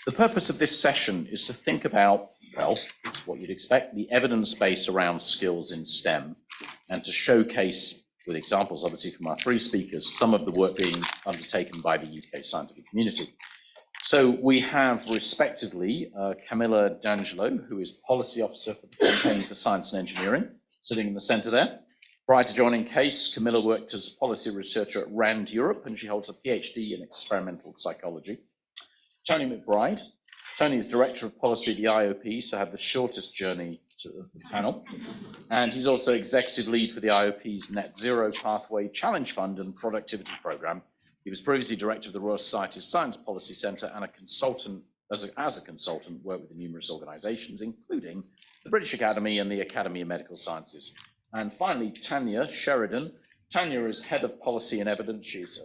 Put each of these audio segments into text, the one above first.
The purpose of this session is to think about, well, it's what you'd expect, the evidence base around skills in STEM, and to showcase, with examples obviously from our three speakers, some of the work being undertaken by the UK scientific community. So we have respectively Camilla D'Angelo, who is Policy Officer for the Campaign for Science and Engineering, sitting in the centre there. Prior to joining CASE, Camilla worked as policy researcher at RAND Europe, and she holds a PhD in experimental psychology. Tony McBride. Tony is Director of Policy at the IOP, so had the shortest journey to the panel. And he's also Executive Lead for the IOP's Net Zero Pathway Challenge Fund and Productivity Programme. He was previously Director of the Royal Society's Science Policy Centre and a consultant, as a consultant, worked with numerous organisations, including the British Academy and the Academy of Medical Sciences. And finally, Tanya Sheridan. Tanya is Head of Policy and Evidence. She's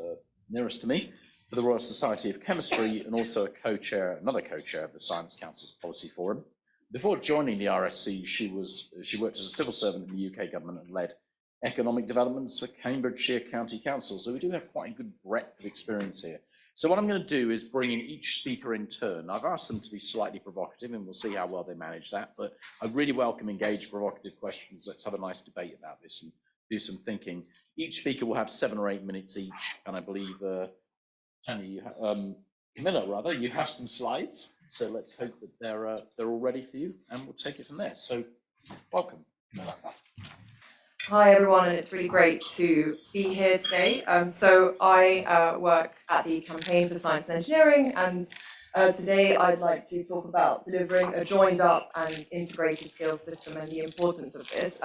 nearest to me, for the Royal Society of Chemistry, and also another co-chair of the Science Council's Policy Forum. Before joining the RSC, she worked as a civil servant in the UK government and led economic developments for Cambridgeshire County Council. So we do have quite a good breadth of experience here. So what I'm going to do is bring in each speaker in turn. I've asked them to be slightly provocative, and we'll see how well they manage that. But I really welcome engaged, provocative questions. Let's have a nice debate about this and do some thinking. Each speaker will have 7 or 8 minutes each, and I believe Camilla, rather, you have some slides, so let's hope that they're all ready for you, and we'll take it from there. So, welcome. Hi everyone, and it's really great to be here today. So I work at the Campaign for Science and Engineering, and today I'd like to talk about delivering a joined up and integrated skills system and the importance of this.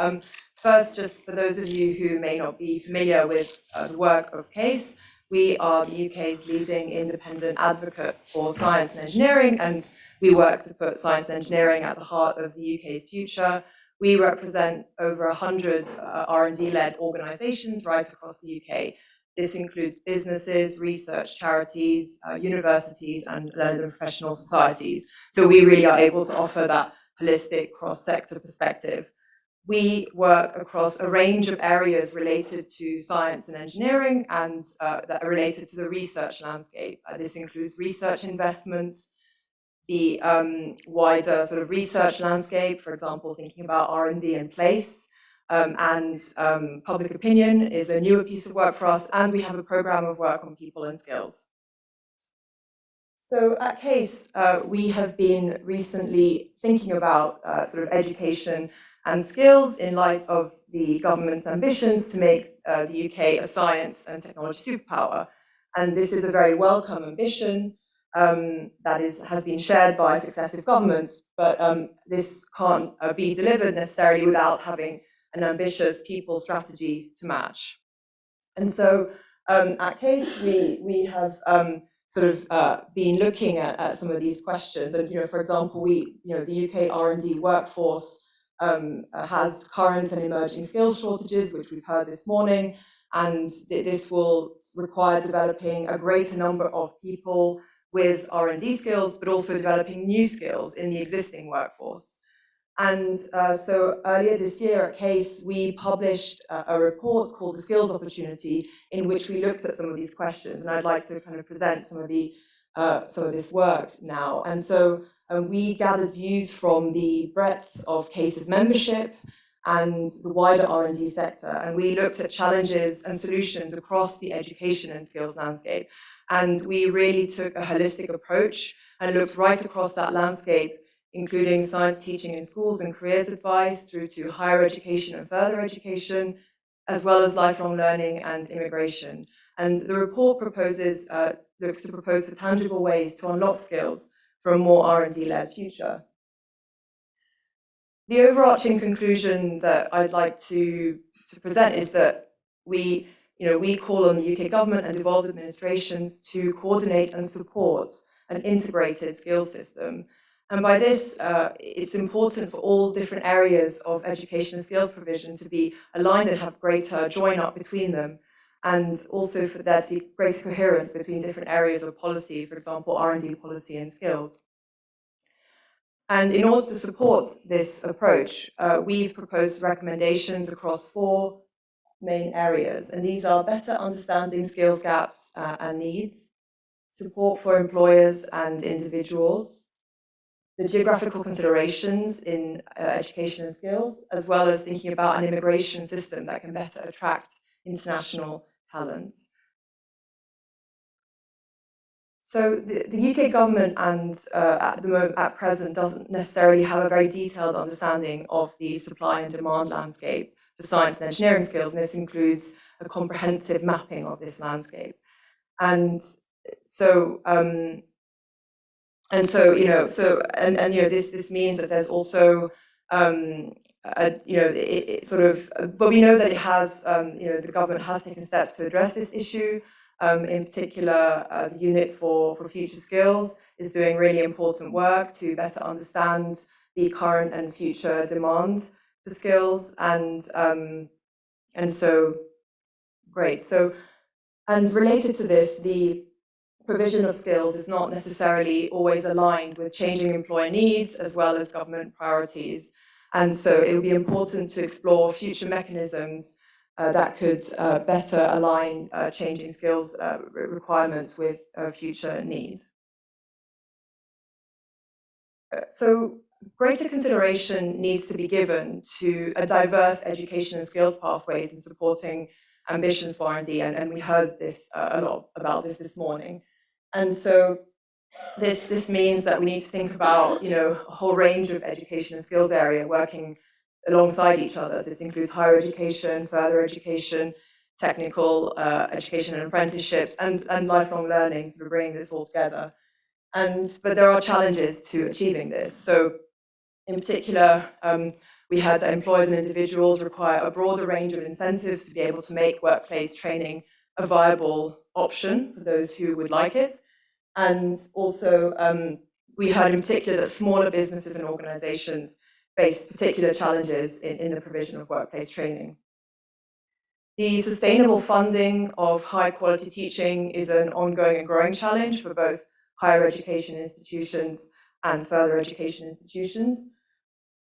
First, just for those of you who may not be familiar with the work of CASE, we are the UK's leading independent advocate for science and engineering, and we work to put science and engineering at the heart of the UK's future. We represent over 100 R&D-led organisations right across the UK. This includes businesses, research charities, universities, and learned and professional societies. So we really are able to offer that holistic cross-sector perspective. We work across a range of areas related to science and engineering and that are related to the research landscape. This includes research investment, the wider sort of research landscape, for example, thinking about R&D in place, and public opinion is a newer piece of work for us, and we have a program of work on people and skills. So at CASE, we have been recently thinking about sort of education and skills in light of the government's ambitions to make the UK a science and technology superpower. And this is a very welcome ambition that has been shared by successive governments, but this can't be delivered necessarily without having an ambitious people strategy to match. And so at CASE, we have been looking at some of these questions. And for example, the UK R&D workforce has current and emerging skills shortages, which we've heard this morning, and this will require developing a greater number of people with R&D skills, but also developing new skills in the existing workforce. And so earlier this year at CASE, we published a report called The Skills Opportunity, in which we looked at some of these questions, and I'd like to kind of present some of this work now. And so we gathered views from the breadth of CASE's membership and the wider R&D sector, and we looked at challenges and solutions across the education and skills landscape. And we really took a holistic approach and looked right across that landscape, including science teaching in schools and careers advice, through to higher education and further education, as well as lifelong learning and immigration. And the report looks to propose for tangible ways to unlock skills for a more R&D-led future. The overarching conclusion that I'd like to present is that we call on the UK government and devolved administrations to coordinate and support an integrated skills system. And by this, it's important for all different areas of education and skills provision to be aligned and have greater join-up between them, and also for there to be greater coherence between different areas of policy, for example, R&D policy and skills. And in order to support this approach, we've proposed recommendations across 4 main areas, and these are better understanding skills gaps and needs, support for employers and individuals, the geographical considerations in education and skills, as well as thinking about an immigration system that can better attract international talent. So the UK government and at present doesn't necessarily have a very detailed understanding of the supply and demand landscape for science and engineering skills, and this includes a comprehensive mapping of this landscape. And so this means that there's also but we know that it has the government has taken steps to address this issue. In particular, the Unit for Future Skills is doing really important work to better understand the current and future demand for skills, and so great. So, and related to this, the provision of skills is not necessarily always aligned with changing employer needs as well as government priorities. And so it would be important to explore future mechanisms that could better align changing skills requirements with future need. So greater consideration needs to be given to a diverse education and skills pathways in supporting ambitions for R&D, and we heard this a lot about this morning. And so this means that we need to think about, a whole range of education and skills area working alongside each other. This includes higher education, further education, technical education and apprenticeships, and lifelong learning, sort of bringing this all together. But there are challenges to achieving this. So in particular, we had that employers and individuals require a broader range of incentives to be able to make workplace training a viable option for those who would like it. And also, we heard in particular that smaller businesses and organizations face particular challenges in the provision of workplace training. The sustainable funding of high quality teaching is an ongoing and growing challenge for both higher education institutions and further education institutions.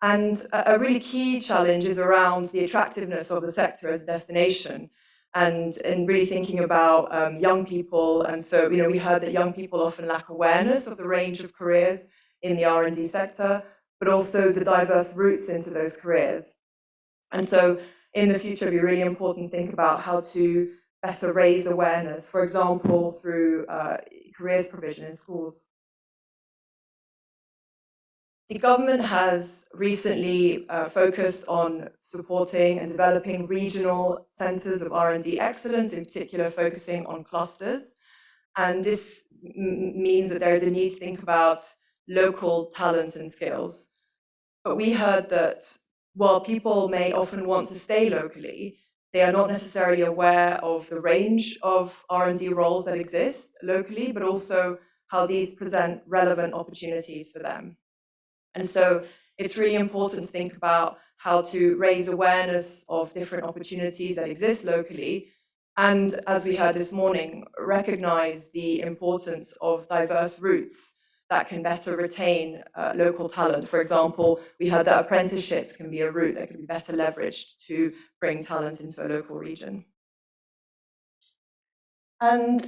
And a really key challenge is around the attractiveness of the sector as a destination, and really thinking about young people. And so, we heard that young people often lack awareness of the range of careers in the R&D sector, but also the diverse routes into those careers. And so in the future, it'd be really important to think about how to better raise awareness, for example, through careers provision in schools. The government has recently focused on supporting and developing regional centres of R&D excellence, in particular focusing on clusters. And this means that there is a need to think about local talents and skills. But we heard that while people may often want to stay locally, they are not necessarily aware of the range of R&D roles that exist locally, but also how these present relevant opportunities for them. And so it's really important to think about how to raise awareness of different opportunities that exist locally. And as we heard this morning, recognize the importance of diverse routes that can better retain local talent. For example, we heard that apprenticeships can be a route that can be better leveraged to bring talent into a local region. And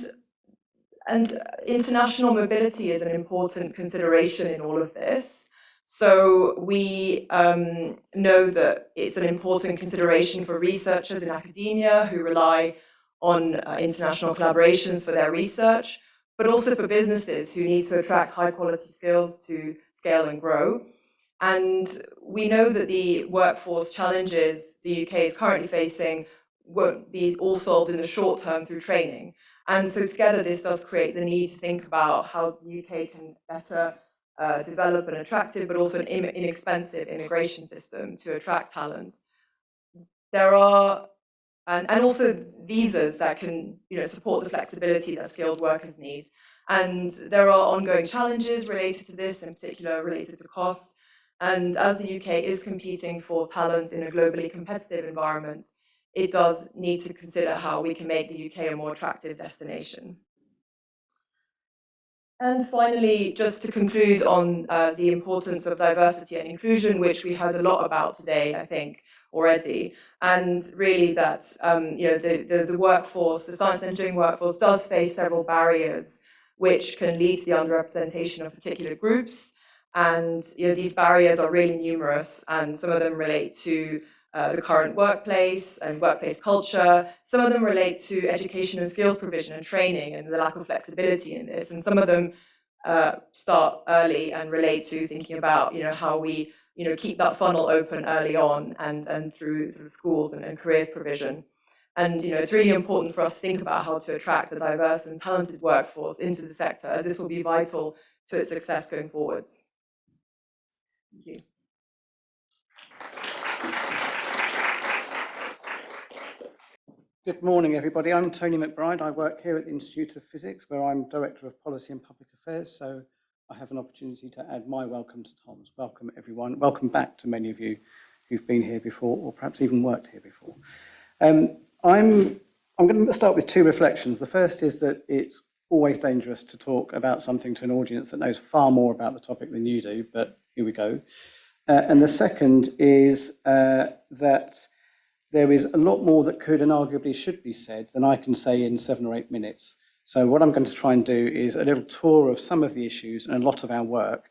international mobility is an important consideration in all of this. So we know that it's an important consideration for researchers in academia who rely on international collaborations for their research, but also for businesses who need to attract high quality skills to scale and grow. And we know that the workforce challenges the UK is currently facing won't be all solved in the short term through training. And so together this does create the need to think about how the UK can better develop an attractive but also an inexpensive immigration system to attract talent. There are, and also visas that can support the flexibility that skilled workers need. And there are ongoing challenges related to this, in particular related to cost. And as the UK is competing for talent in a globally competitive environment, it does need to consider how we can make the UK a more attractive destination. And finally, just to conclude on the importance of diversity and inclusion, which we heard a lot about today, I think, already, and really that the workforce, the science and engineering workforce, does face several barriers which can lead to the underrepresentation of particular groups. And these barriers are really numerous, and some of them relate to the current workplace and workplace culture. Some of them relate to education and skills provision and training and the lack of flexibility in this. And some of them start early and relate to thinking about how we keep that funnel open early on and through sort of schools and careers provision. And it's really important for us to think about how to attract a diverse and talented workforce into the sector, as this will be vital to its success going forwards. Thank you. Good morning, everybody. I'm Tony McBride. I work here at the Institute of Physics, where I'm Director of Policy and Public Affairs, so I have an opportunity to add my welcome to Tom's. Welcome, everyone. Welcome back to many of you who've been here before, or perhaps even worked here before. I'm going to start with two reflections. The first is that it's always dangerous to talk about something to an audience that knows far more about the topic than you do, but here we go. And the second is that there is a lot more that could and arguably should be said than I can say in 7 or 8 minutes. So what I'm going to try and do is a little tour of some of the issues and a lot of our work.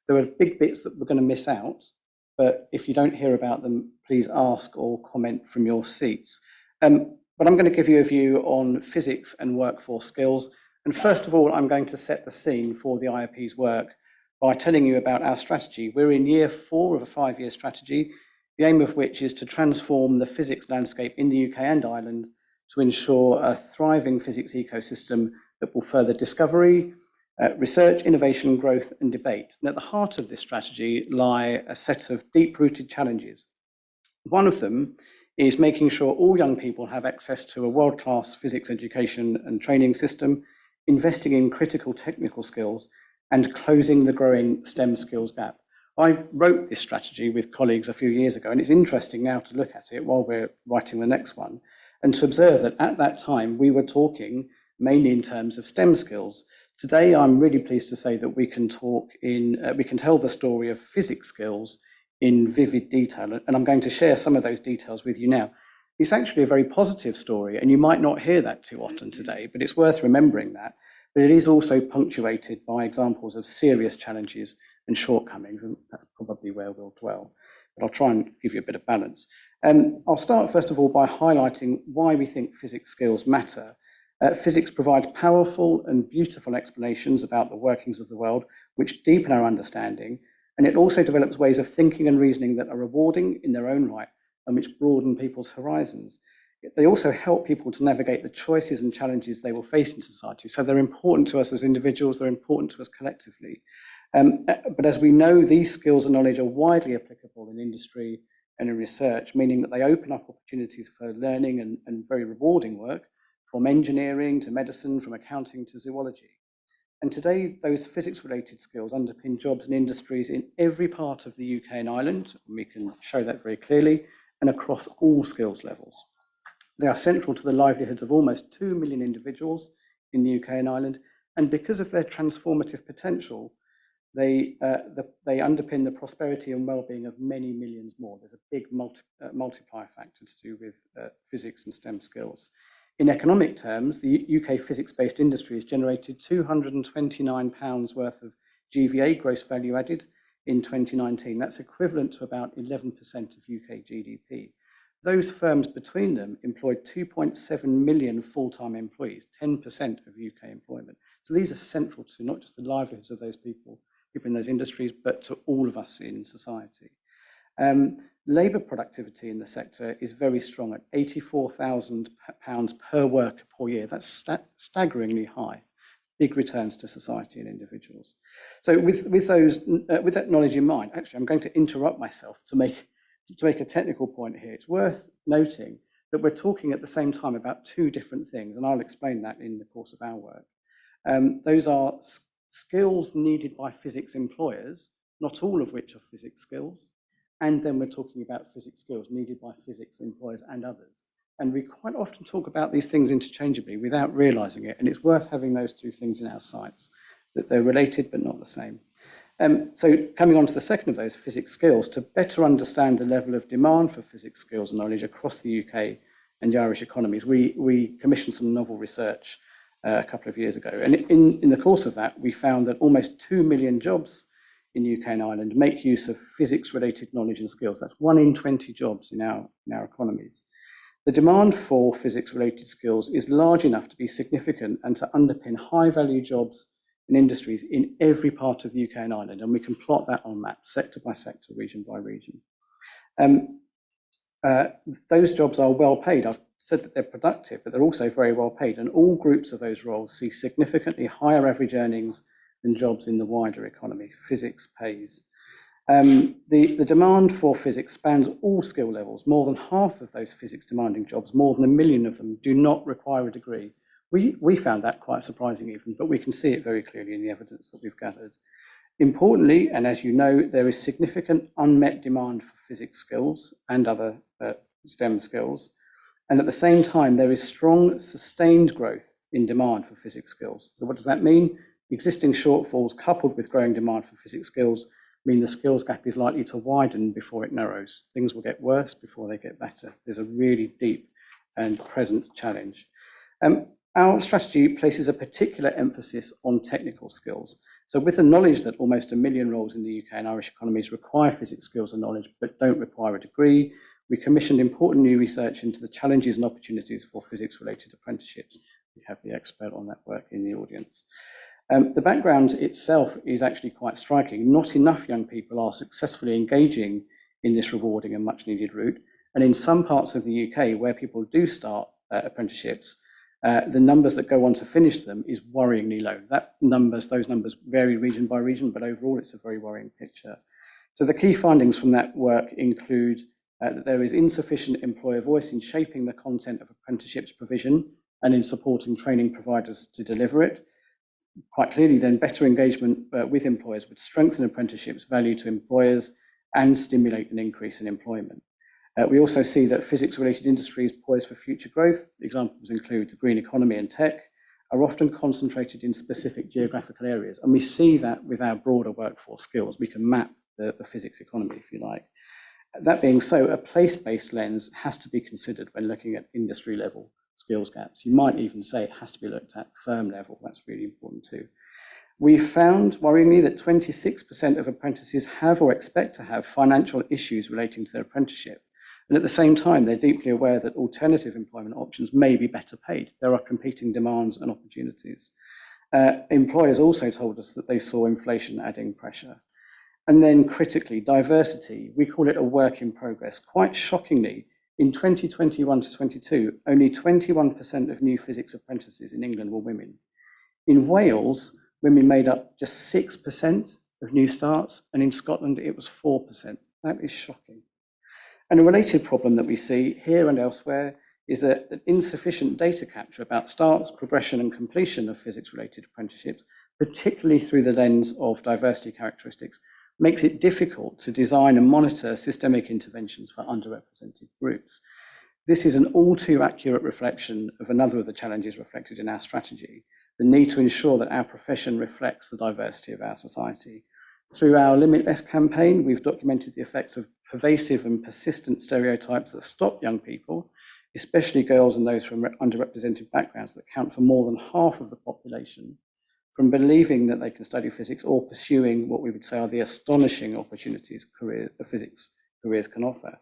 There are big bits that we're going to miss out, but if you don't hear about them, please ask or comment from your seats. But I'm going to give you a view on physics and workforce skills. And first of all, I'm going to set the scene for the IOP's work by telling you about our strategy. We're in year 4 of a 5-year strategy, the aim of which is to transform the physics landscape in the UK and Ireland to ensure a thriving physics ecosystem that will further discovery, research, innovation, growth and debate. And at the heart of this strategy lie a set of deep-rooted challenges. One of them is making sure all young people have access to a world-class physics education and training system, investing in critical technical skills, and closing the growing STEM skills gap. I wrote this strategy with colleagues a few years ago, and it's interesting now to look at it while we're writing the next one, and to observe that at that time we were talking mainly in terms of STEM skills. Today, I'm really pleased to say that we can tell the story of physics skills in vivid detail, and I'm going to share some of those details with you now. It's actually a very positive story, and you might not hear that too often today, but it's worth remembering that. But it is also punctuated by examples of serious challenges and shortcomings, and that's probably where we'll dwell. But I'll try and give you a bit of balance. I'll start first of all by highlighting why we think physics skills matter. Physics provides powerful and beautiful explanations about the workings of the world, which deepen our understanding, and it also develops ways of thinking and reasoning that are rewarding in their own right and which broaden people's horizons. They also help people to navigate the choices and challenges they will face in society. So they're important to us as individuals, they're important to us collectively. But as we know, these skills and knowledge are widely applicable in industry and in research, meaning that they open up opportunities for learning and very rewarding work, from engineering to medicine, from accounting to zoology. And today, those physics-related skills underpin jobs and industries in every part of the UK and Ireland. We can show that very clearly, and across all skills levels. They are central to the livelihoods of almost 2 million individuals in the UK and Ireland, and because of their transformative potential, they underpin the prosperity and well-being of many millions more. There's a big multiplier factor to do with physics and STEM skills. In economic terms, the UK physics-based industry has generated £229 worth of GVA, gross value added, in 2019. That's equivalent to about 11% of UK GDP. Those firms between them employed 2.7 million full-time employees, 10% of UK employment. So these are central to not just the livelihoods of those people in those industries, but to all of us in society. Labour productivity in the sector is very strong at £84,000 per worker per year. That's staggeringly high. Big returns to society and individuals. So with that knowledge in mind, actually, I'm going to interrupt myself to make a technical point here. It's worth noting that we're talking at the same time about two different things, and I'll explain that in the course of our work. Those are skills needed by physics employers, not all of which are physics skills, and then we're talking about physics skills needed by physics employers and others. And we quite often talk about these things interchangeably without realizing it, and it's worth having those two things in our sights, that they're related but not the same. So coming on to the second of those, physics skills, to better understand the level of demand for physics skills and knowledge across the UK and the Irish economies, we commissioned some novel research a couple of years ago. And in the course of that, we found that almost 2 million jobs in UK and Ireland make use of physics-related knowledge and skills. That's 1 in 20 jobs in our economies. The demand for physics-related skills is large enough to be significant and to underpin high-value jobs and industries in every part of the UK and Ireland. And we can plot that on maps, sector by sector, region by region. Those jobs are well paid. I've said that they're productive, but they're also very well paid. And all groups of those roles see significantly higher average earnings than jobs in the wider economy. Physics pays. The demand for physics spans all skill levels. More than half of those physics demanding jobs, more than 1 million of them, do not require a degree. We found that quite surprising even, but we can see it very clearly in the evidence that we've gathered. Importantly, and as you know, there is significant unmet demand for physics skills and other STEM skills. And at the same time, there is strong sustained growth in demand for physics skills. So what does that mean? Existing shortfalls coupled with growing demand for physics skills mean the skills gap is likely to widen before it narrows. Things will get worse before they get better. There's a really deep and present challenge. Our strategy places a particular emphasis on technical skills. So with the knowledge that almost 1 million roles in the UK and Irish economies require physics skills and knowledge, but don't require a degree, we commissioned important new research into the challenges and opportunities for physics-related apprenticeships. We have the expert on that work in the audience. The background itself is actually quite striking. Not enough young people are successfully engaging in this rewarding and much needed route. And in some parts of the UK where people do start apprenticeships, the numbers that go on to finish them is worryingly low. Those numbers vary region by region, but overall it's a very worrying picture. So the key findings from that work include that there is insufficient employer voice in shaping the content of apprenticeships provision and in supporting training providers to deliver it. Quite clearly then, better engagement with employers would strengthen apprenticeships' value to employers and stimulate an increase in employment. We also see that physics-related industries poised for future growth, examples include the green economy and tech, are often concentrated in specific geographical areas. And we see that with our broader workforce skills. We can map the physics economy, if you like. That being so, a place-based lens has to be considered when looking at industry-level skills gaps. You might even say it has to be looked at firm level. That's really important too. We found, worryingly, that 26% of apprentices have or expect to have financial issues relating to their apprenticeship. And at the same time, they're deeply aware that alternative employment options may be better paid. There are competing demands and opportunities. Employers also told us that they saw inflation adding pressure. And then critically, diversity, we call it a work in progress. Quite shockingly, in 2021 to 22, only 21% of new physics apprentices in England were women. In Wales, women made up just 6% of new starts, and in Scotland, it was 4%. That is shocking. And a related problem that we see here and elsewhere is an insufficient data capture about starts, progression, and completion of physics-related apprenticeships, particularly through the lens of diversity characteristics, makes it difficult to design and monitor systemic interventions for underrepresented groups. This is an all too accurate reflection of another of the challenges reflected in our strategy, the need to ensure that our profession reflects the diversity of our society. Through our Limitless campaign, we've documented the effects of pervasive and persistent stereotypes that stop young people, especially girls and those from underrepresented backgrounds that count for more than half of the population, from believing that they can study physics or pursuing what we would say are the astonishing opportunities physics careers can offer.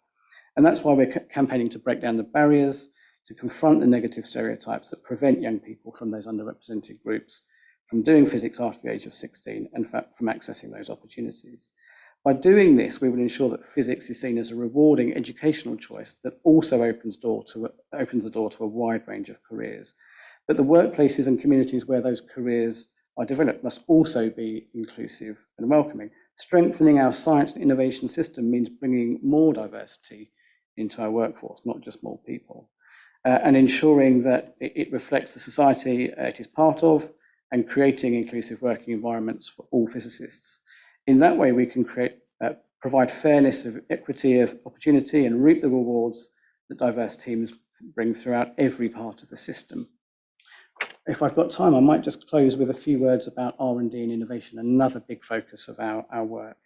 And that's why we're campaigning to break down the barriers, to confront the negative stereotypes that prevent young people from those underrepresented groups from doing physics after the age of 16 and from accessing those opportunities. By doing this, we will ensure that physics is seen as a rewarding educational choice that also opens the door to a wide range of careers. But the workplaces and communities where those careers are developed must also be inclusive and welcoming. Strengthening our science and innovation system means bringing more diversity into our workforce, not just more people, and ensuring that it reflects the society it is part of and creating inclusive working environments for all physicists. In that way, we can provide fairness of equity of opportunity and reap the rewards that diverse teams bring throughout every part of the system. If I've got time, I might just close with a few words about R&D and innovation, another big focus of our work.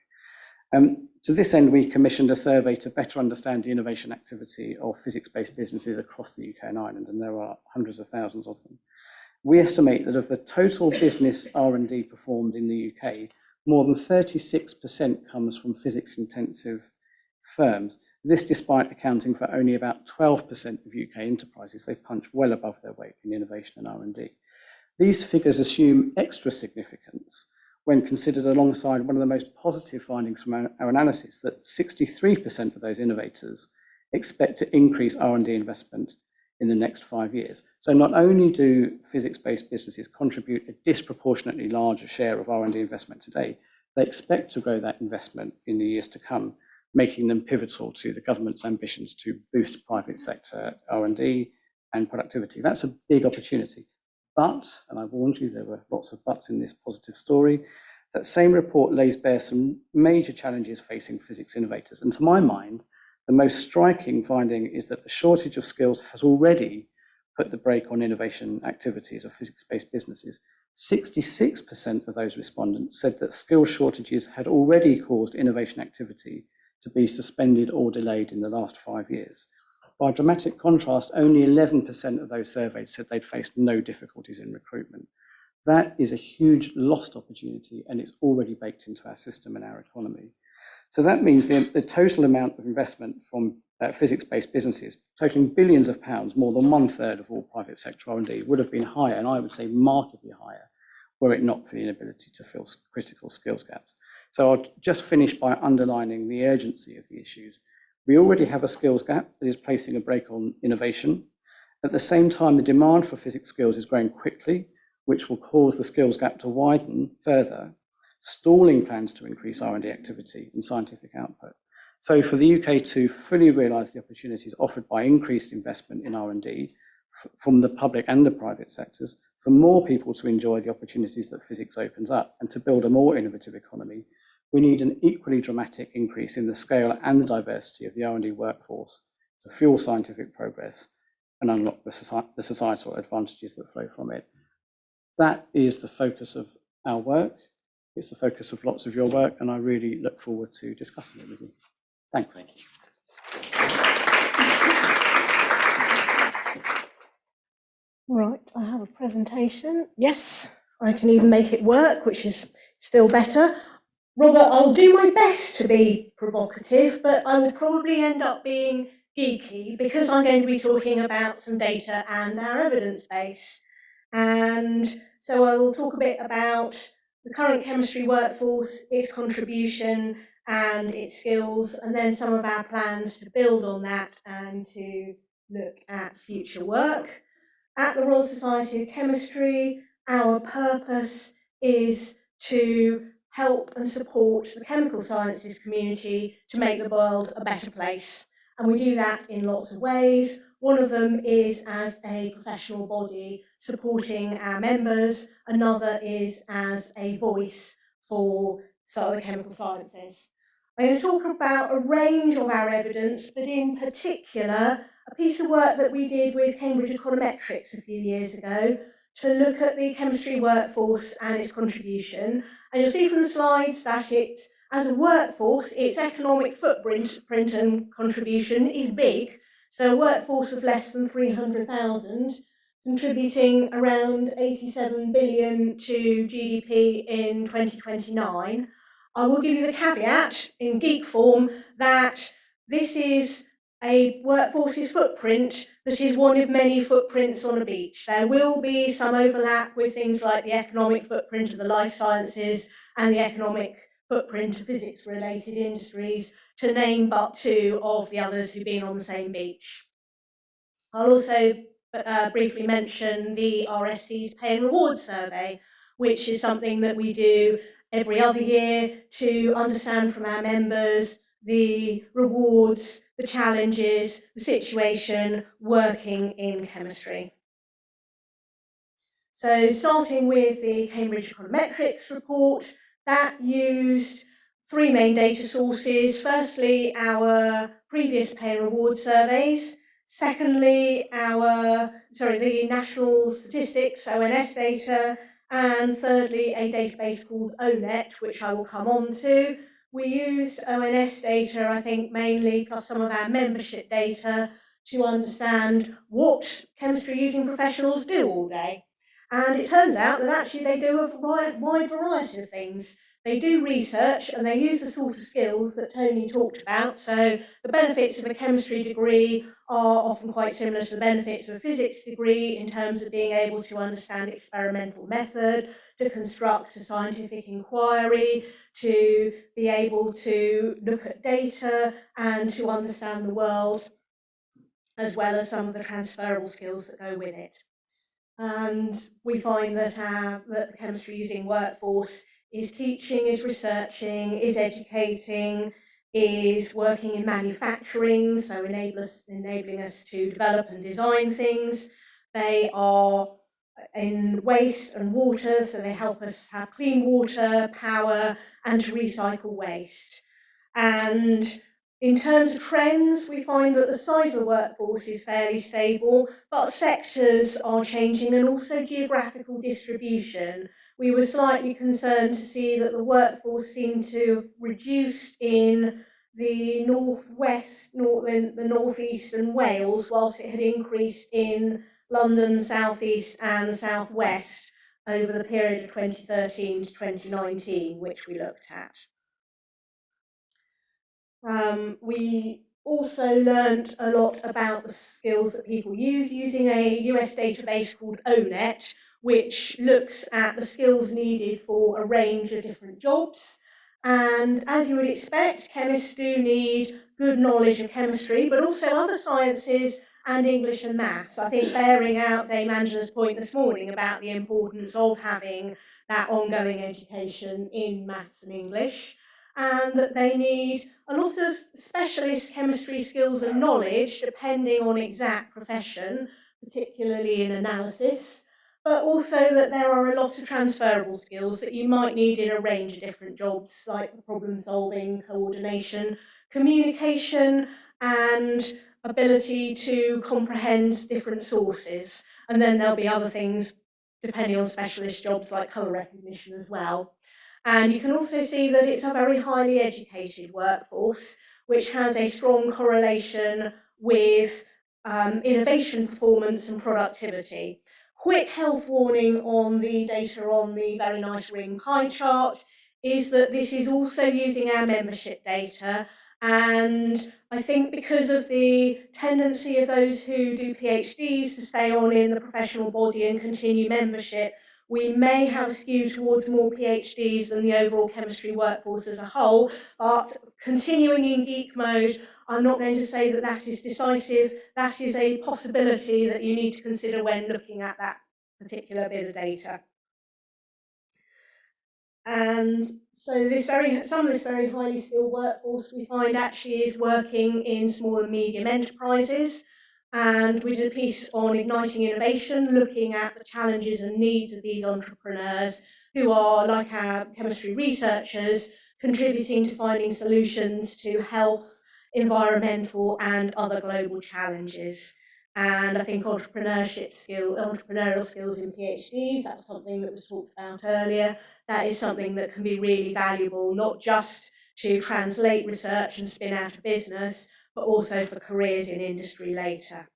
To this end, we commissioned a survey to better understand the innovation activity of physics-based businesses across the UK and Ireland, and there are hundreds of thousands of them. We estimate that of the total business R&D performed in the UK, more than 36% comes from physics-intensive firms. This despite accounting for only about 12% of UK enterprises. They punch well above their weight in innovation and R&D. These figures assume extra significance when considered alongside one of the most positive findings from our analysis, that 63% of those innovators expect to increase R&D investment in the next 5 years. So not only do physics-based businesses contribute a disproportionately larger share of R&D investment today, they expect to grow that investment in the years to come, making them pivotal to the government's ambitions to boost private sector R&D and productivity. That's a big opportunity. But, and I warned you, there were lots of buts in this positive story, that same report lays bare some major challenges facing physics innovators. And to my mind, the most striking finding is that the shortage of skills has already put the brake on innovation activities of physics-based businesses. 66% of those respondents said that skill shortages had already caused innovation activity to be suspended or delayed in the last 5 years. By dramatic contrast, only 11% of those surveyed said they'd faced no difficulties in recruitment. That is a huge lost opportunity, and it's already baked into our system and our economy. So that means the total amount of investment from physics-based businesses, totaling billions of pounds, more than 1/3 of all private sector R&D, would have been higher, and I would say markedly higher, were it not for the inability to fill critical skills gaps. So I'll just finish by underlining the urgency of the issues. We already have a skills gap that is placing a brake on innovation. At the same time, the demand for physics skills is growing quickly, which will cause the skills gap to widen further, stalling plans to increase R&D activity and scientific output. So for the UK to fully realise the opportunities offered by increased investment in R&D from the public and the private sectors, for more people to enjoy the opportunities that physics opens up, and to build a more innovative economy, we need an equally dramatic increase in the scale and the diversity of the R&D workforce to fuel scientific progress and unlock the societal advantages that flow from it. That is the focus of our work. It's the focus of lots of your work, and I really look forward to discussing it with you. Thanks. Thank you. All right, I have a presentation. Yes, I can even make it work, which is still better. Robert, I'll do my best to be provocative, but I will probably end up being geeky because I'm going to be talking about some data and our evidence base. And so I will talk a bit about the current chemistry workforce, its contribution and its skills, and then some of our plans to build on that and to look at future work. At the Royal Society of Chemistry, our purpose is to help and support the chemical sciences community to make the world a better place. And we do that in lots of ways. One of them is as a professional body supporting our members. Another is as a voice for the chemical sciences. I'm going to talk about a range of our evidence, but in particular, a piece of work that we did with Cambridge Econometrics a few years ago to look at the chemistry workforce and its contribution. And you'll see from the slides that as a workforce, its economic footprint and contribution is big. So a workforce of less than 300,000, contributing around 87 billion to GDP in 2029. I will give you the caveat in geek form that this is a workforce's footprint that is one of many footprints on a beach. There will be some overlap with things like the economic footprint of the life sciences and the economic footprint of physics-related industries, to name but two of the others who've been on the same beach. I'll also briefly mention the RSC's Pay and Reward Survey, which is something that we do every other year to understand from our members the rewards, the challenges, the situation working in chemistry. So starting with the Cambridge Econometrics report, that used three main data sources. Firstly, our previous pay and reward surveys. Secondly, the National Statistics, ONS data. And thirdly, a database called ONET, which I will come on to. We used ONS data, I think, mainly, plus some of our membership data, to understand what chemistry using professionals do all day. And it turns out that actually they do a wide variety of things. They do research and they use the sort of skills that Tony talked about. So the benefits of a chemistry degree are often quite similar to the benefits of a physics degree in terms of being able to understand experimental method, to construct a scientific inquiry, to be able to look at data and to understand the world, as well as some of the transferable skills that go with it. And we find that that the chemistry using workforce is teaching, is researching, is educating, is working in manufacturing, so enabling us to develop and design things. They are in waste and water, so they help us have clean water, power, and to recycle waste. And in terms of trends, we find that the size of the workforce is fairly stable, but sectors are changing and also geographical distribution. We were slightly concerned to see that the workforce seemed to have reduced in the northwest, the northeast and Wales, whilst it had increased in London, southeast and southwest over the period of 2013 to 2019, which we looked at. We also learnt a lot about the skills that people use using a US database called ONET, which looks at the skills needed for a range of different jobs. And as you would expect, chemists do need good knowledge of chemistry, but also other sciences and English and maths. I think bearing out Dame Angela's point this morning about the importance of having that ongoing education in maths and English, and that they need a lot of specialist chemistry skills and knowledge depending on exact profession, particularly in analysis, but also that there are a lot of transferable skills that you might need in a range of different jobs, like problem solving, coordination, communication, and ability to comprehend different sources. And then there'll be other things depending on specialist jobs like colour recognition as well. And you can also see that it's a very highly educated workforce, which has a strong correlation with innovation, performance and productivity. Quick health warning on the data on the very nice ring pie chart is that this is also using our membership data, and I think because of the tendency of those who do PhDs to stay on in the professional body and continue membership, we may have a skew towards more PhDs than the overall chemistry workforce as a whole, but continuing in geek mode, I'm not going to say that that is decisive. That is a possibility that you need to consider when looking at that particular bit of data. And so some of this very highly skilled workforce we find actually is working in small and medium enterprises. And we did a piece on igniting innovation, looking at the challenges and needs of these entrepreneurs who are, like our chemistry researchers, contributing to finding solutions to health, environmental and other global challenges. And I think entrepreneurial skills in PhDs, that's something that was talked about earlier. That is something that can be really valuable, not just to translate research and spin out a business, but also for careers in industry later.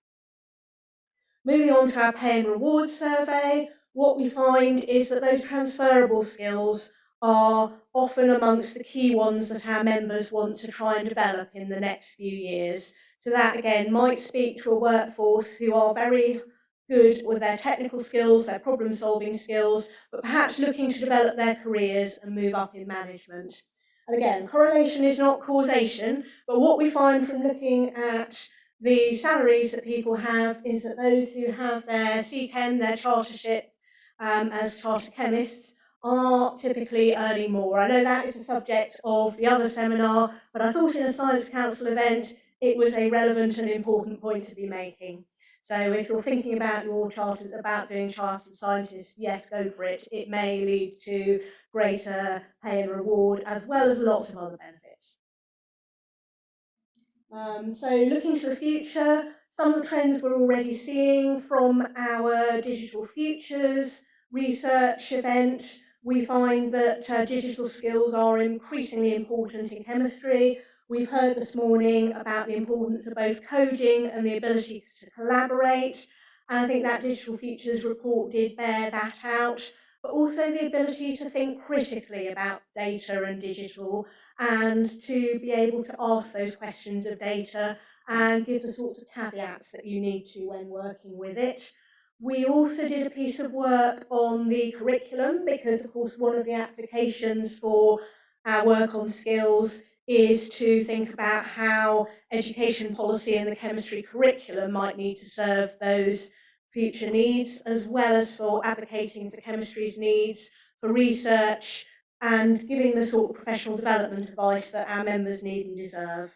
Moving on to our pay and reward survey, what we find is that those transferable skills are often amongst the key ones that our members want to try and develop in the next few years. So that again might speak to a workforce who are very good with their technical skills, their problem solving skills, but perhaps looking to develop their careers and move up in management. And again, correlation is not causation, but what we find from looking at the salaries that people have is that those who have their CChem, their chartership as charter chemists, are typically earning more. I know that is the subject of the other seminar, but I thought in a Science Council event it was a relevant and important point to be making. So if you're thinking about doing chartered scientists, yes, go for it. It may lead to greater pay and reward, as well as lots of other benefits. So looking to the future, some of the trends we're already seeing from our Digital Futures research event, we find that digital skills are increasingly important in chemistry. We've heard this morning about the importance of both coding and the ability to collaborate. And I think that Digital Futures report did bear that out, but also the ability to think critically about data and digital, and to be able to ask those questions of data and give the sorts of caveats that you need to when working with it. We also did a piece of work on the curriculum, because of course one of the applications for our work on skills is to think about how education policy and the chemistry curriculum might need to serve those future needs, as well as for advocating for chemistry's needs, for research, and giving the sort of professional development advice that our members need and deserve.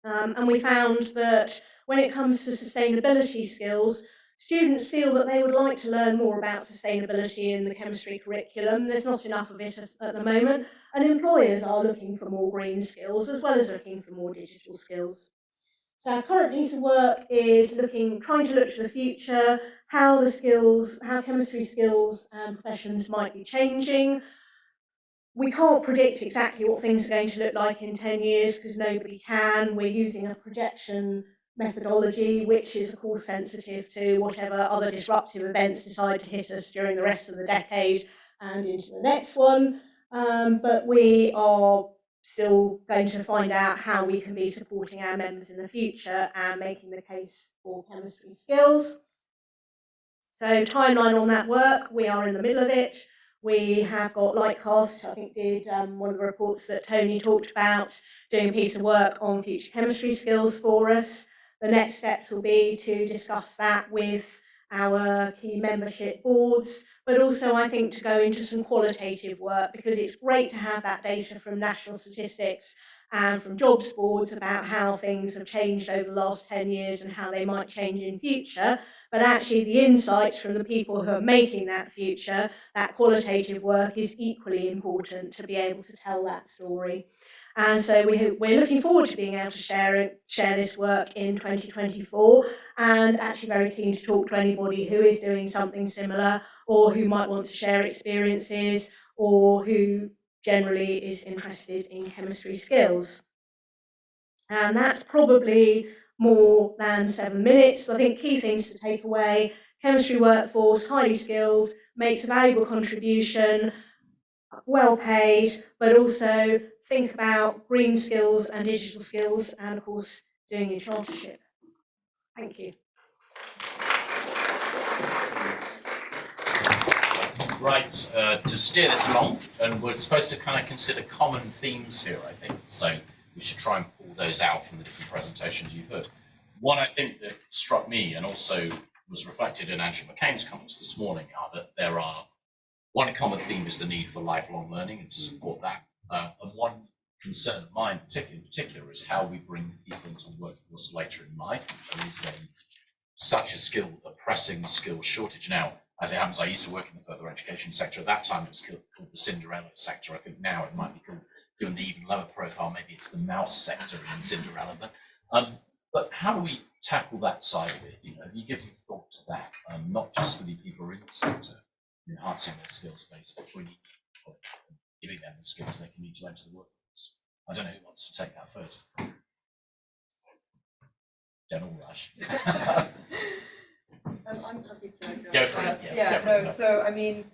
And we found that when it comes to sustainability skills, students feel that they would like to learn more about sustainability in the chemistry curriculum. There's not enough of it at the moment, and employers are looking for more green skills as well as looking for more digital skills. So our current piece of work is trying to look to the future, how chemistry skills and professions might be changing. We can't predict exactly what things are going to look like in 10 years, because nobody can. We're using a projection methodology, which is of course sensitive to whatever other disruptive events decide to hit us during the rest of the decade and into the next one. But we are still going to find out how we can be supporting our members in the future and making the case for chemistry skills. So timeline on that work, we are in the middle of it. We have got Lightcast, I think did one of the reports that Tony talked about, doing a piece of work on future chemistry skills for us. The next steps will be to discuss that with our key membership boards, but also I think to go into some qualitative work, because it's great to have that data from national statistics and from jobs boards about how things have changed over the last 10 years and how they might change in future. But actually the insights from the people who are making that future, that qualitative work, is equally important to be able to tell that story. And so we're looking forward to being able to share this work in 2024, and actually very keen to talk to anybody who is doing something similar, or who might want to share experiences, or who generally is interested in chemistry skills. And that's probably more than 7 minutes. So I think key things to take away: chemistry workforce, highly skilled, makes a valuable contribution, well paid, but also think about green skills and digital skills, and of course doing a chartership. Thank you. Right, to steer this along, and we're supposed to kind of consider common themes here, I think. So we should try and pull those out from the different presentations you've heard. One I think that struck me, and also was reflected in Angela McCain's comments this morning, are that one common theme is the need for lifelong learning and to support that. And one concern of mine in particular is how we bring people into the workforce later in life. There is such a pressing skill shortage now. As it happens, I used to work in the further education sector. At that time, it was called the Cinderella sector. I think now it might be called, given the even lower profile, maybe it's the mouse sector in Cinderella. But how do we tackle that side of it? You know, have you given thought to that? Not just for the people who are in the sector, enhancing their skills base, but really giving them the skills they can need to enter the workforce. I don't know who wants to take that first. Don't all rush. I'm happy to go for it. So I mean,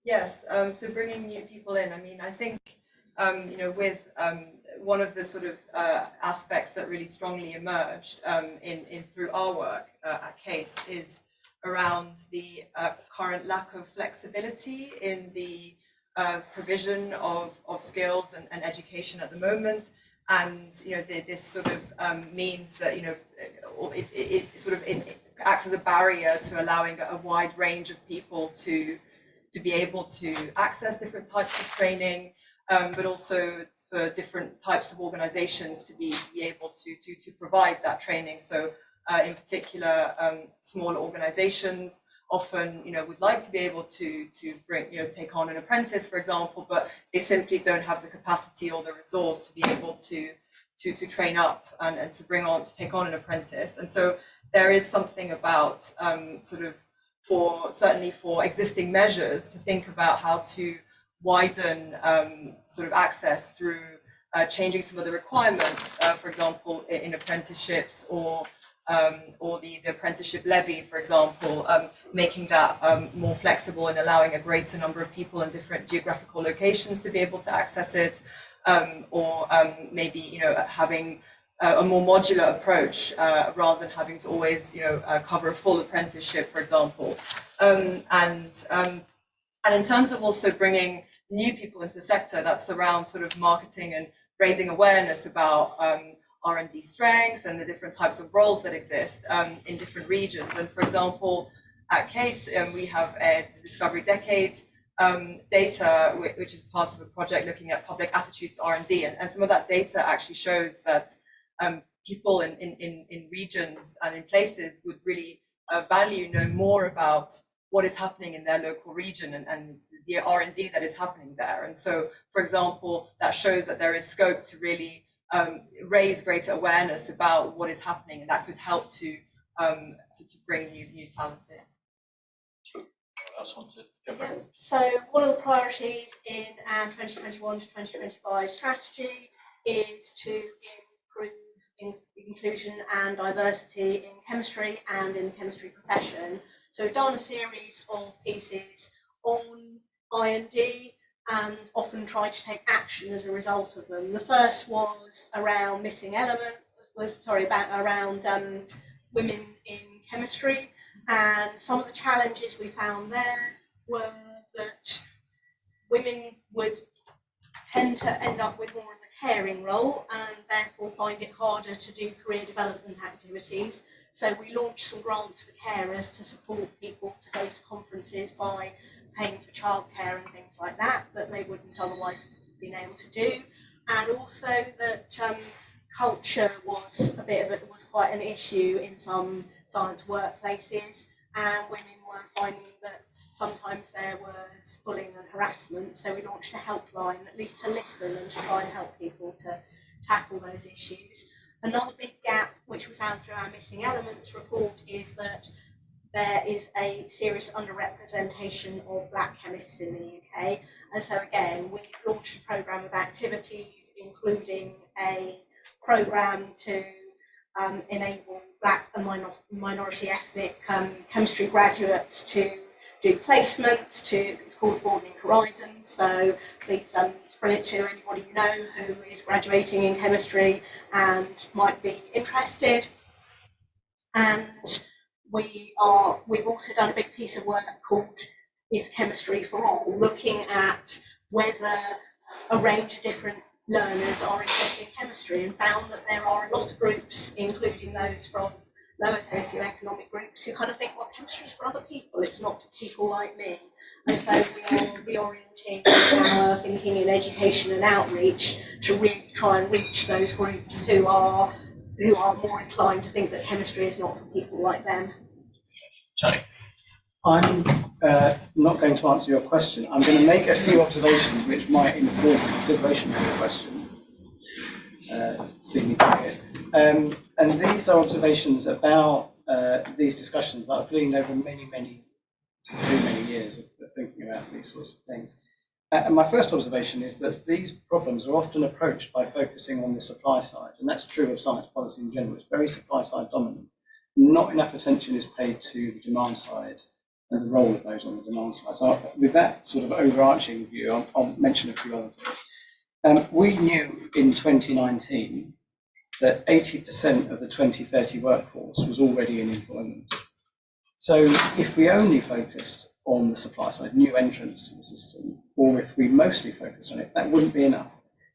yes. So bringing new people in. I mean, I think with one of the sort of aspects that really strongly emerged in through our work at CASE is around the current lack of flexibility in the provision of skills and education at the moment. And this sort of means that it acts as a barrier to allowing a wide range of people to be able to access different types of training, but also for different types of organizations to be able to provide that training. So in particular, small organizations often would like to be able to bring take on an apprentice, for example, but they simply don't have the capacity or the resource to be able to train up and to take on an apprentice. And so there is something about certainly for existing measures to think about how to widen sort of access through changing some of the requirements, for example, in apprenticeships, or or the apprenticeship levy, for example, making that more flexible and allowing a greater number of people in different geographical locations to be able to access it, or maybe having a more modular approach rather than having to always cover a full apprenticeship, for example, and in terms of also bringing new people into the sector, that's around sort of marketing and raising awareness about R&D strengths and the different types of roles that exist in different regions. And for example, at CASE, we have a Discovery Decade data, which is part of a project looking at public attitudes to R&D. And some of that data actually shows that people in regions and in places would really value knowing more about what is happening in their local region and the R&D that is happening there. And so, for example, that shows that there is scope to really raise greater awareness about what is happening, and that could help to bring new talent in. So one of the priorities in our 2021 to 2025 strategy is to improve inclusion and diversity in chemistry and in the chemistry profession. So we've done a series of pieces on I&D and often tried to take action as a result of them. The first was around missing elements, around women in chemistry, and some of the challenges we found there were that women would tend to end up with more of a caring role and therefore find it harder to do career development activities. So we launched some grants for carers to support people to go to conferences by paying for childcare and things like that they wouldn't otherwise have been able to do. And also that culture was quite an issue in some science workplaces, and women were finding that sometimes there was bullying and harassment. So we launched a helpline, at least to listen and to try and help people to tackle those issues. Another big gap which we found through our Missing Elements report is that there is a serious underrepresentation of Black chemists in the UK. And so again, we launched a programme of activities, including a programme to enable Black and minority ethnic chemistry graduates to do placements. It's called Broadening Horizons. So please spread it to anybody you know who is graduating in chemistry and might be interested. And we've also done a big piece of work called Is Chemistry for All, looking at whether a range of different learners are interested in chemistry, and found that there are a lot of groups, including those from lower socioeconomic groups, who kind of think, well, chemistry is for other people, it's not for people like me. And so we are reorienting our thinking in education and outreach to really try and reach those groups who are more inclined to think that chemistry is not for people like them. Tony. I'm not going to answer your question. I'm going to make a few observations which might inform consideration for your question, Sydney Pickett. And these are observations about these discussions that I've gleaned over too many years of thinking about these sorts of things. And my first observation is that these problems are often approached by focusing on the supply side, and that's true of science policy in general. It's very supply side dominant. Not enough attention is paid to the demand side and the role of those on the demand side. So with that sort of overarching view, I'll mention a few other things. We knew in 2019 that 80% of the 2030 workforce was already in employment. So if we only focused on the supply side, new entrants to the system, or if we mostly focused on it, that wouldn't be enough.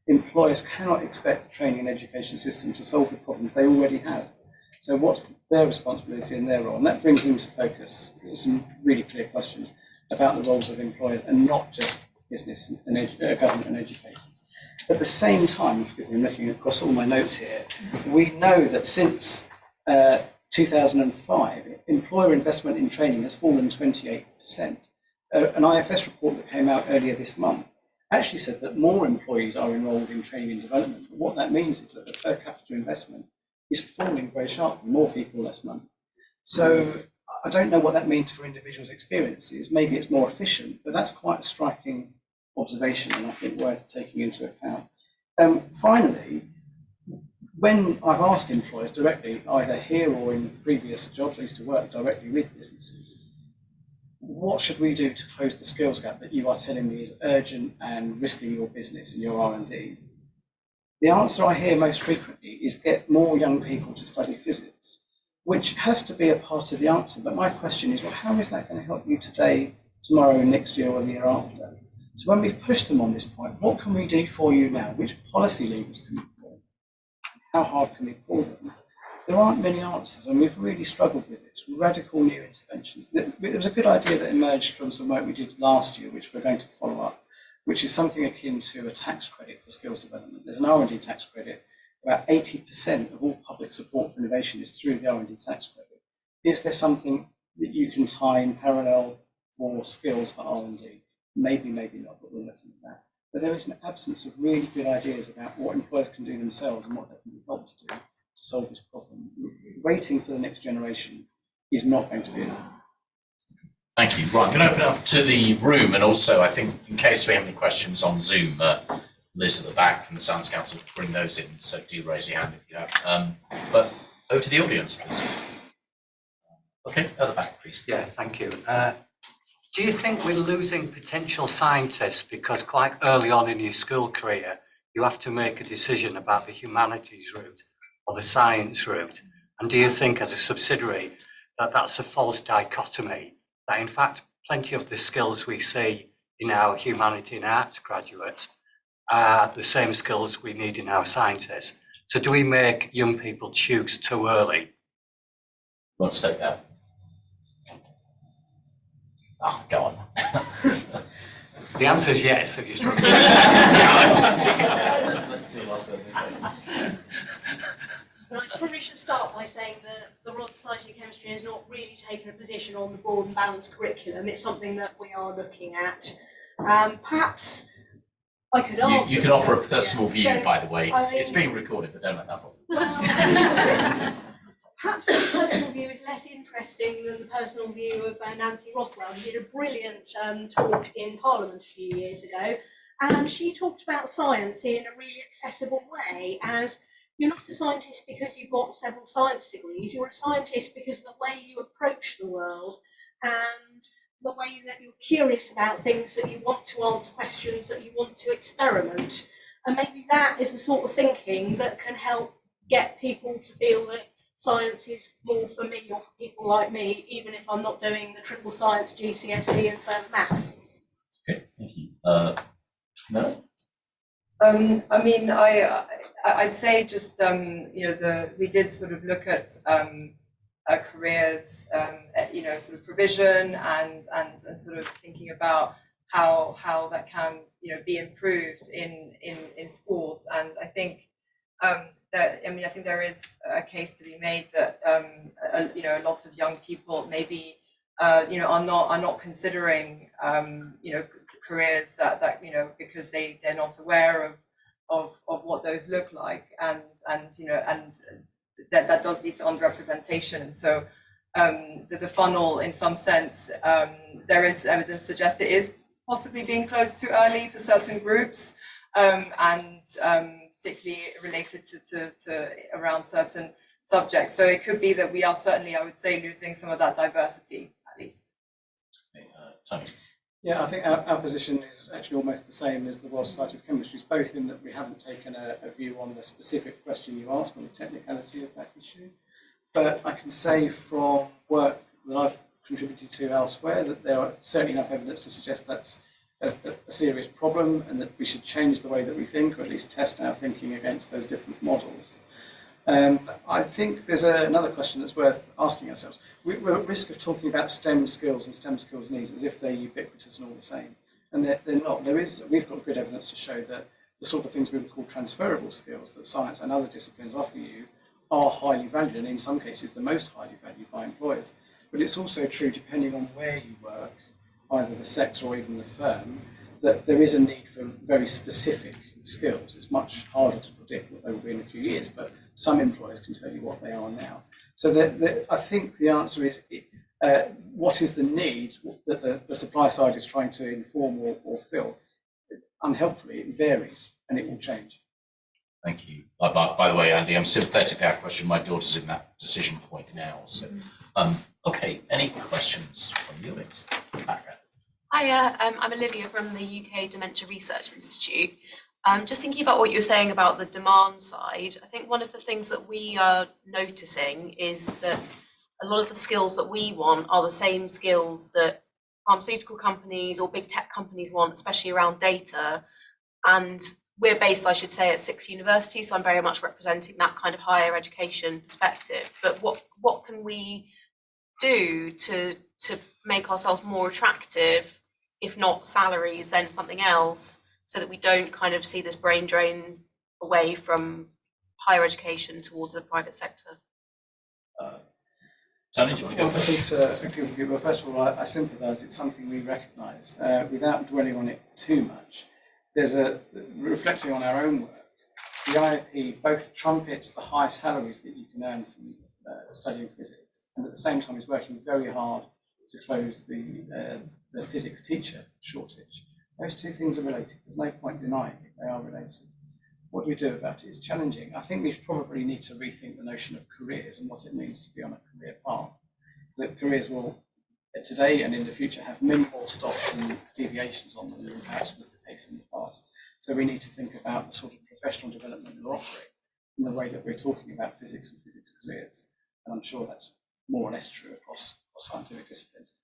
Employers cannot expect the training and education system to solve the problems they already have. So what's their responsibility and their role? And that brings into focus some really clear questions about the roles of employers and not just business and government and educators. At the same time, if I'm looking across all my notes here, we know that since 2005, employer investment in training has fallen 28%. An IFS report that came out earlier this month actually said that more employees are enrolled in training and development. But what that means is that the per capita investment is falling very sharply, more people, less money. So I don't know what that means for individuals' experiences. Maybe it's more efficient, but that's quite a striking observation and I think worth taking into account. Finally, when I've asked employers directly, either here or in previous jobs, I used to work directly with businesses, what should we do to close the skills gap that you are telling me is urgent and risking your business and your R&D? The answer I hear most frequently is get more young people to study physics, which has to be a part of the answer. But my question is, well, how is that going to help you today, tomorrow, next year, or the year after? So when we've pushed them on this point, what can we do for you now? Which policy levers can we pull? How hard can we pull them? There aren't many answers, and we've really struggled with this. Radical new interventions. There was a good idea that emerged from some work we did last year, which we're going to follow up, which is something akin to a tax credit for skills development. There's an R&D tax credit. About 80% of all public support for innovation is through the R&D tax credit. Is there something that you can tie in parallel for skills for R&D? Maybe, maybe not, but we're looking at that. But there is an absence of really good ideas about what employers can do themselves and what they can be helped to do to solve this problem. Waiting for the next generation is not going to be enough. Thank you. Right, I'm going to open up to the room, and also I think in case we have any questions on Zoom, Liz at the back from the Science Council to bring those in, so do raise your hand if you have. But over to the audience, please. Okay, at the back, please. Yeah, thank you. Do you think we're losing potential scientists because quite early on in your school career, you have to make a decision about the humanities route or the science route? And do you think as a subsidiary that that's a false dichotomy, that in fact plenty of the skills we see in our humanity and arts graduates are the same skills we need in our scientists? So do we make young people choose too early? Let's take that. Oh, go on. The answer is yes, if you're struggling. Let's see what's on this end. But I probably should start by saying that the Royal Society of Chemistry has not really taken a position on the broad and balanced curriculum. It's something that we are looking at. Perhaps I could answer. You can offer a personal view, So, by the way. I mean- It's being recorded, but don't let that happen. Well, perhaps the personal view is less interesting than the personal view of Nancy Rothwell, who did a brilliant talk in Parliament a few years ago. And she talked about science in a really accessible way as you're not a scientist because you've got several science degrees, you're a scientist because the way you approach the world and the way that you're curious about things, that you want to answer questions, that you want to experiment. And maybe that is the sort of thinking that can help get people to feel that science is more for me or for people like me, even if I'm not doing the triple science, GCSE and further maths. Okay, thank you. No? I mean, I'd say just we did sort of look at careers, sort of provision and sort of thinking about how that can be improved in schools, and I think I think there is a case to be made that a lot of young people maybe are not considering careers that because they're not aware of what those look like, and that does lead to underrepresentation. So the funnel, in some sense, there is evidence to suggest it is possibly being closed too early for certain groups, and particularly related to around certain subjects. So it could be that we are certainly, I would say, losing some of that diversity, at least. Okay, Tony. Yeah, I think our position is actually almost the same as the Royal Society of Chemistry, both in that we haven't taken a view on the specific question you asked, on the technicality of that issue. But I can say from work that I've contributed to elsewhere that there are certainly enough evidence to suggest that's a serious problem, and that we should change the way that we think, or at least test our thinking against those different models. I think there's another question that's worth asking ourselves. We're at risk of talking about STEM skills and STEM skills needs as if they're ubiquitous and all the same, and they're not. We've got good evidence to show that the sort of things we would call transferable skills that science and other disciplines offer you are highly valued, and in some cases the most highly valued by employers. But it's also true, depending on where you work, either the sector or even the firm, that there is a need for very specific skills. It's much harder to predict what they will be in a few years, but some employers can tell you what they are now. So I think the answer is, what is the need that the supply side is trying to inform or fill? Unhelpfully, it varies and it will change. Thank you. By the way, Andy, I'm sympathetic to that question. My daughter's in that decision point now. So, okay, any questions from you? It's Hiya, I'm Olivia from the UK Dementia Research Institute. Just thinking about what you were saying about the demand side, I think one of the things that we are noticing is that a lot of the skills that we want are the same skills that pharmaceutical companies or big tech companies want, especially around data. And we're based, I should say, at 6 universities, so I'm very much representing that kind of higher education perspective. But what can we do to make ourselves more attractive, if not salaries, then something else, so that we don't kind of see this brain drain away from higher education towards the private sector? Tony, do you want to go first? Well, first of all, I sympathise. It's something we recognise. Without dwelling on it too much, there's reflecting on our own work, the IOP both trumpets the high salaries that you can earn from studying physics, and at the same time is working very hard to close the physics teacher shortage. Those two things are related. There's no point denying it. They are related. What do we do about it? It's challenging. I think we probably need to rethink the notion of careers and what it means to be on a career path. That careers will, today and in the future, have many more stops and deviations on them than perhaps was the case in the past. So we need to think about the sort of professional development we're offering in the way that we're talking about physics and physics careers. And I'm sure that's more or less true across scientific disciplines.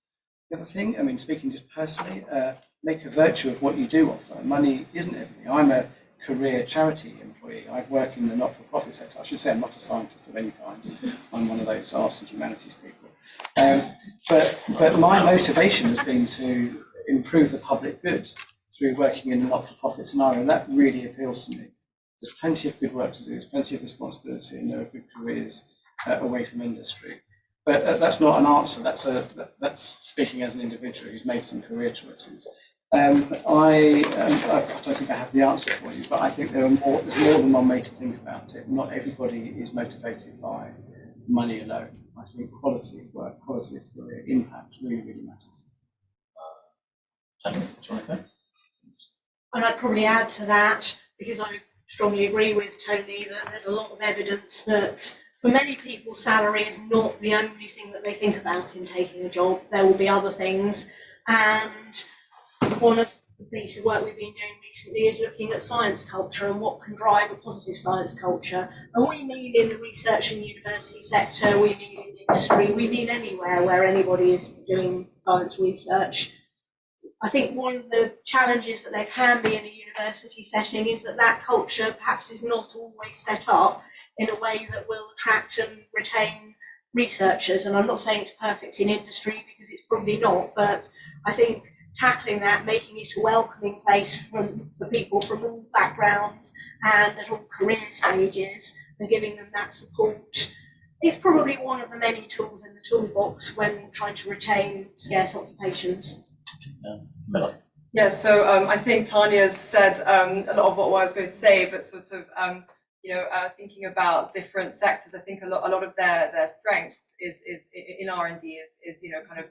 The other thing, I mean, speaking just personally, make a virtue of what you do offer. Money isn't everything. I'm a career charity employee. I work in the not-for-profit sector. I should say I'm not a scientist of any kind. I'm one of those arts and humanities people. But my motivation has been to improve the public good through working in a not-for-profit scenario, and that really appeals to me. There's plenty of good work to do, there's plenty of responsibility, and there are good careers away from industry. But that's not an answer. That's speaking as an individual who's made some career choices. I don't think I have the answer for you, but I think there's more than one way to think about it. Not everybody is motivated by money alone. I think quality of work, quality of career, impact really, really matters. Tony, do you want to go? And I'd probably add to that, because I strongly agree with Tony, that there's a lot of evidence that for many people, salary is not the only thing that they think about in taking a job. There will be other things. And one of the pieces of work we've been doing recently is looking at science culture and what can drive a positive science culture. And we mean in the research and university sector, we mean in industry, we mean anywhere where anybody is doing science research. I think one of the challenges that there can be in a university setting is that culture perhaps is not always set up in a way that will attract and retain researchers. And I'm not saying it's perfect in industry, because it's probably not, but I think tackling that, making it a welcoming place for people from all backgrounds and at all career stages, and giving them that support is probably one of the many tools in the toolbox when trying to retain scarce occupations. Miller. Yeah, so I think Tanya's said a lot of what I was going to say, but sort of thinking about different sectors, I think a lot of their strengths is in R&D is kind of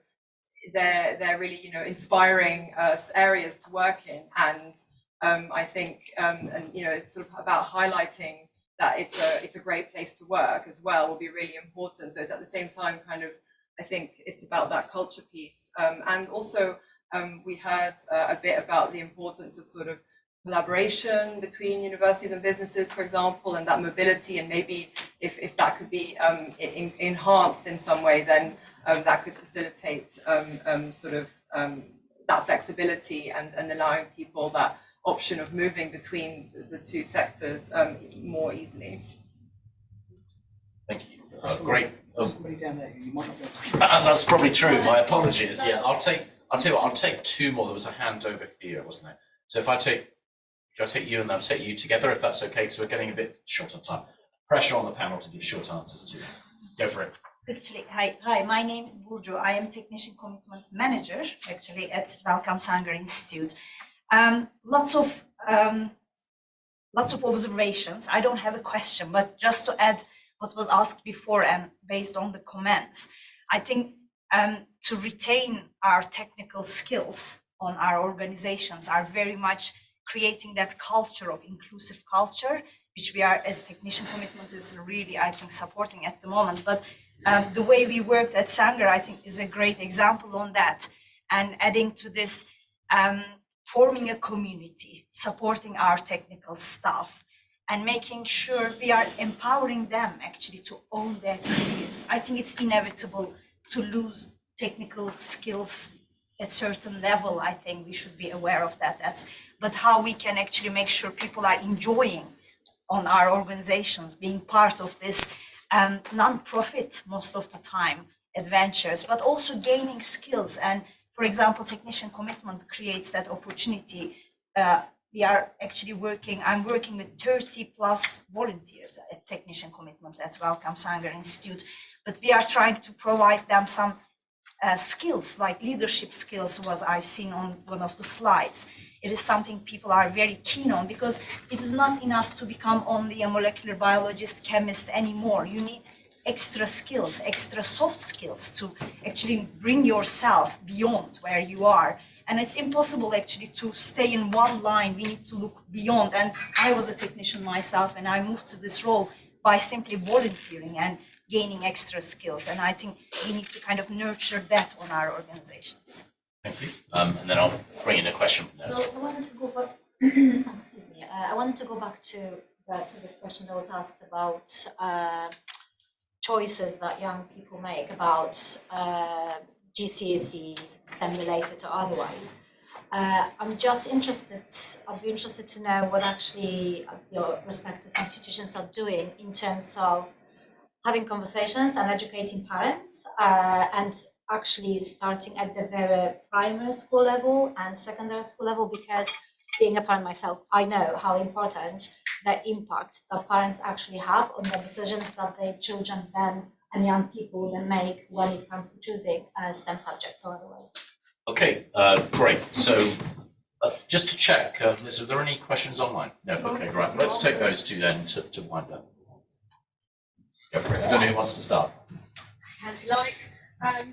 they're really inspiring areas to work in, and I think it's sort of about highlighting that it's a great place to work as well will be really important. So it's at the same time kind of, I think it's about that culture piece, and also we heard a bit about the importance of sort of collaboration between universities and businesses, for example, and that mobility, and maybe if that could be enhanced in some way, then that could facilitate that flexibility and allowing people that option of moving between the two sectors more easily. Thank you. Great. Somebody down there who you might not be able to see. That's probably true. My apologies. Yeah, I'll tell you what, I'll take two more. There was a hand over here, wasn't there? So if I take you and then I'll take you together, if that's okay, because we're getting a bit short on time. Pressure on the panel to give short answers to. Go for it. Actually, hi, my name is Burcu. I am Technician Commitment Manager, actually, at Wellcome Sanger Institute. Lots of observations. I don't have a question, but just to add what was asked before and based on the comments, I think to retain our technical skills on our organizations are very much creating that culture of inclusive culture which we are as technician commitment is really, I think, supporting at the moment. But the way we worked at Sanger, I think, is a great example on that. And adding to this, forming a community, supporting our technical staff, and making sure we are empowering them actually to own their careers. I think it's inevitable to lose technical skills at certain level. I think we should be aware of that. But how we can actually make sure people are enjoying on our organizations, being part of this non-profit most of the time adventures, but also gaining skills. And for example, technician commitment creates that opportunity. We are actually I'm working with 30 plus volunteers at Technician Commitment at Wellcome Sanger Institute, but we are trying to provide them some skills, like leadership skills, was I've seen on one of the slides. It is something people are very keen on, because it is not enough to become only a molecular biologist, chemist anymore. You need extra skills, extra soft skills to actually bring yourself beyond where you are. And it's impossible actually to stay in one line. We need to look beyond. And I was a technician myself, and I moved to this role by simply volunteering and gaining extra skills. And I think we need to kind of nurture that on our organizations. Thank you. And then I'll bring in a question from there. So I wanted to go back, excuse me, I wanted to go back to the previous question that was asked about choices that young people make about GCSE, STEM related or otherwise. I'm just interested, I'd be interested to know what actually your respective institutions are doing in terms of having conversations and educating parents, and actually starting at the very primary school level and secondary school level, because being a parent myself, I know how important the impact that parents actually have on the decisions that their children then and young people then make when it comes to choosing STEM subjects or otherwise. Okay, great. So just to check, Liz, are there any questions online? No, okay, right. Let's take those two then to wind up. Go for it. I don't know who wants to start. If you like.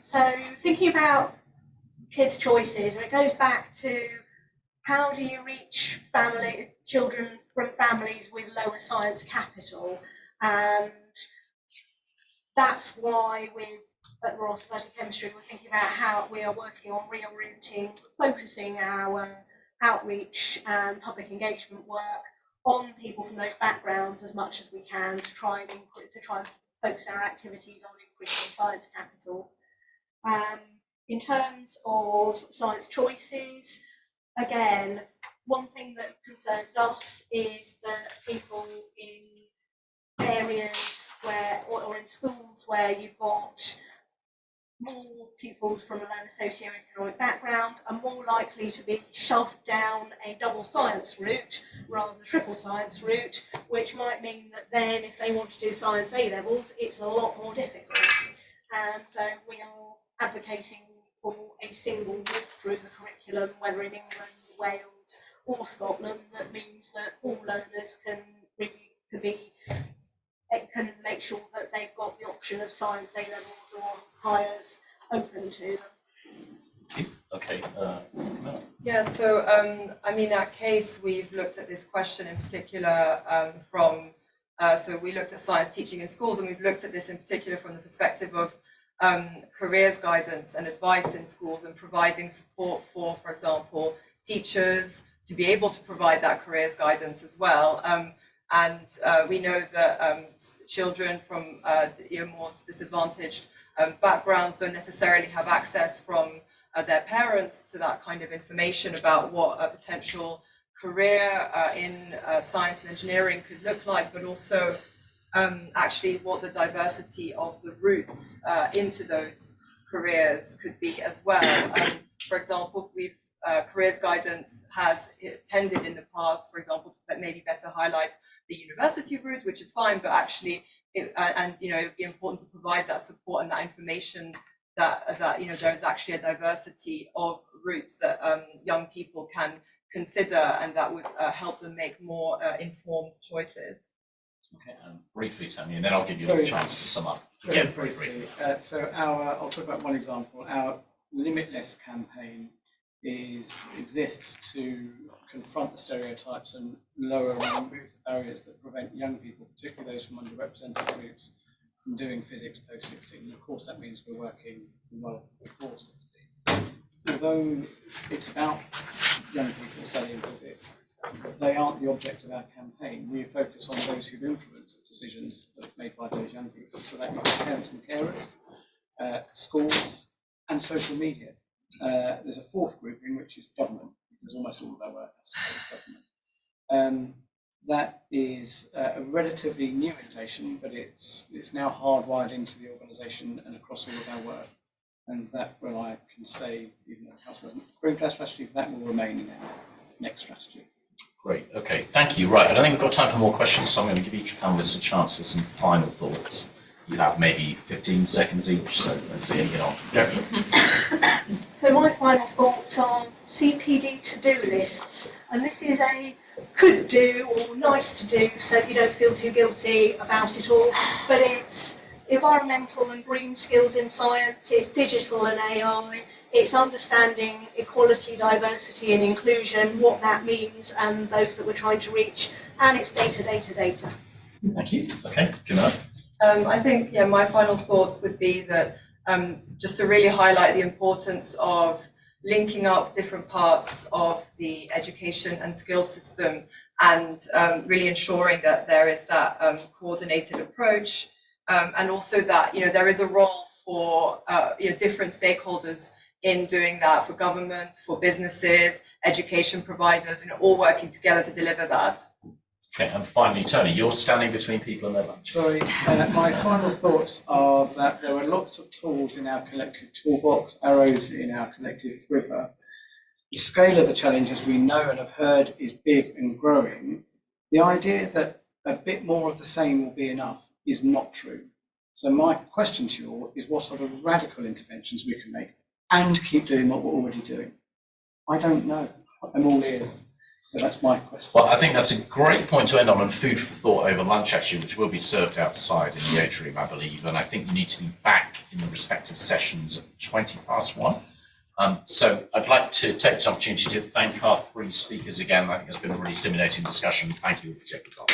So thinking about kids' choices, and it goes back to how do you reach children from families with lower science capital, and that's why at Royal Society of Chemistry we're thinking about how we are working on rerouting, focusing our outreach and public engagement work on people from those backgrounds as much as we can to try and focus our activities on increasing science capital. In terms of science choices, again, one thing that concerns us is that people in areas where, or in schools where you've got more pupils from a lower socioeconomic background are more likely to be shoved down a double science route rather than a triple science route, which might mean that then if they want to do science A-levels, it's a lot more difficult. And so we are advocating for a single route through the curriculum, whether in England, Wales or Scotland, that means that all learners can make sure that they've got the option of science A-levels or higher open to them. Okay, Camilla. Yeah, so I mean, at CASE, we've looked at this question in particular so we looked at science teaching in schools, and we've looked at this in particular from the perspective of careers guidance and advice in schools, and providing support for example, teachers to be able to provide that careers guidance as well. And we know that children from more disadvantaged backgrounds don't necessarily have access from their parents to that kind of information about what a potential career in science and engineering could look like, but also actually what the diversity of the routes into those careers could be as well. For example, careers guidance has tended in the past, for example, to maybe better highlight the university route, which is fine, but actually, it would be important to provide that support and that information that there is actually a diversity of routes that young people can consider, and that would help them make more informed choices. Okay, briefly, Tony, and then I'll give you a chance to sum up. Again, very briefly. So I'll talk about one example. Our Limitless campaign exists to confront the stereotypes and lower and remove the barriers that prevent young people, particularly those from underrepresented groups, from doing physics post 16. And of course, that means we're working well before 16. Although it's about young people studying physics, they aren't the object of our campaign. We focus on those who've influenced the decisions that are made by those young people. So that means parents and carers, schools, and social media. There's a fourth grouping, which is government, because almost all of our work has to do with government. That is a relatively new innovation, but it's now hardwired into the organisation and across all of our work. And that, well, I can say, even though the Council hasn't approved our strategy, that will remain in our next strategy. Great, okay, thank you. Right, I don't think we've got time for more questions, so I'm going to give each panelist a chance for some final thoughts. You have maybe 15 seconds each, so let's see how you get on. Go. So my final thoughts are CPD to-do lists, and this is a could do or nice to do, so you don't feel too guilty about it all, but it's environmental and green skills in science, it's digital and AI, it's understanding equality, diversity and inclusion, what that means and those that we're trying to reach, and it's data. Thank you. Okay, Camilla. I think, yeah, my final thoughts would be that just to really highlight the importance of linking up different parts of the education and skills system and really ensuring that there is that coordinated approach. And also that, you know, there is a role for different stakeholders in doing that, for government, for businesses, education providers, all working together to deliver that. Okay, and finally, Tony, you're standing between people and their lunch. Sorry, my final thoughts are that there are lots of tools in our collective toolbox, arrows in our collective quiver. The scale of the challenges we know and have heard is big and growing. The idea that a bit more of the same will be enough is not true. So my question to you all is, what are the radical interventions we can make and keep doing what we're already doing? I don't know. I'm all ears. So that's my question. Well, I think that's a great point to end on, and food for thought over lunch, actually, which will be served outside in the atrium, I believe. And I think you need to be back in the respective sessions at 1:20. So I'd like to take this opportunity to thank our three speakers again. I think it's been a really stimulating discussion. Thank you for taking part.